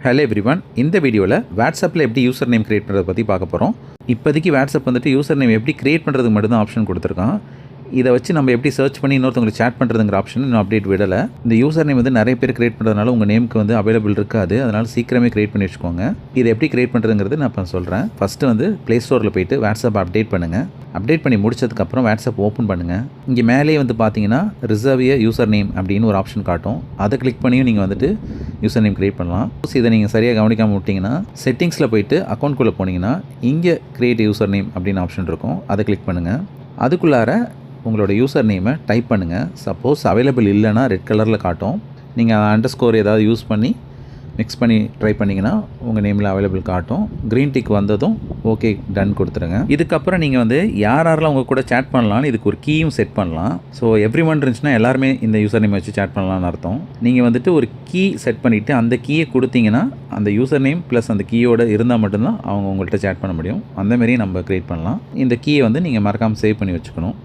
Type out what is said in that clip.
Hello everyone, இந்த வீடியோவில் வாட்ஸ்அப்பில் எப்படி யூசர் நேம் கிரியேட் பண்ணுறதை பற்றி பார்க்க போகிறோம். இப்போதைக்கு வாட்ஸ்அப் வந்துட்டு யூசர் நேம் எப்படி கிரியேட் பண்ணுறதுக்கு மட்டும் தான் ஆப்ஷன் கொடுத்துருக்கான். இதை வச்சு நம்ம எப்படி சர்ச் பண்ணி இன்னொருத்தவங்களுக்கு சேட் பண்ணுறதுங்கிற ஆப்ஷன் இன்னும் அப்டேட் விடலை. இந்த யூசர் நேம் வந்து நிறைய பேர் கிரியேட் பண்ணுறதுனால உங்கள் நேமுக்கு வந்து அவைலபிள் இருக்காது. அதனால் சீக்கிரமே கிரியேட் பண்ணி வச்சுக்கோங்க. இதை எப்படி கிரியேட் பண்ணுறதுங்கிறது நான் இப்போ சொல்கிறேன். ஃபஸ்ட்டு வந்து ப்ளே ஸ்டோரில் போய்ட்டு வாட்ஸ்அப் அப்டேட் பண்ணுங்கள். அப்டேட் பண்ணி முடிச்சதுக்கப்புறம் வாட்ஸ்அப் ஓப்பன் பண்ணுங்கள். இங்கே மேலே வந்து பார்த்தீங்கன்னா ரிசர்வ் எ யூசர் நேம் அப்படின்னு ஒரு ஆப்ஷன் காட்டும். அதை கிளிக் பண்ணியும் நீங்கள் வந்துட்டு யூசர் நேம் கிரியேட் பண்ணலாம். இதை நீங்கள் சரியாக கவனிக்காமல் விட்டிங்கன்னா செட்டிங்ஸில் போய்ட்டு அக்கௌண்ட்குள்ளே போனீங்கன்னா இங்கே கிரியேட் யூசர் நேம் அப்படின்னு ஆப்ஷன் இருக்கும். அதை கிளிக் பண்ணுங்கள். அதுக்குள்ளார உங்களோட யூசர் நேமை டைப் பண்ணுங்கள். சப்போஸ் அவைலபிள் இல்லைன்னா ரெட் கலரில் காட்டும். நீங்கள் அண்டர்ஸ்கோர் ஏதாவது யூஸ் பண்ணி மிக்ஸ் பண்ணி ட்ரை பண்ணிங்கன்னா உங்கள் நேமில் அவைலபிள் காட்டும். க்ரீன் டிக் வந்ததும் ஓகே டன் கொடுத்துருங்க. இதுக்கப்புறம் நீங்கள் வந்து யாரெல்லாம் உங்கள் கூட சேட் பண்ணலான்னு இதுக்கு ஒரு கீயும் செட் பண்ணலாம். ஸோ எவ்ரி ஒன் இருந்துச்சுன்னா எல்லாருமே இந்த யூசர் நேம் வச்சு சேட் பண்ணலான்னு அர்த்தம். நீங்கள் வந்துட்டு ஒரு கீ செட் பண்ணிவிட்டு அந்த கீயை கொடுத்தீங்கன்னா அந்த யூசர் நேம் ப்ளஸ் அந்த கீயோடு இருந்தால் மட்டும்தான் அவங்க உங்கள்கிட்ட சேட் பண்ண முடியும். அந்தமாரி நம்ம க்ரியேட் பண்ணலாம். இந்த கீயை வந்து நீங்கள் மறக்காமல் சேவ் பண்ணி வச்சுக்கணும்.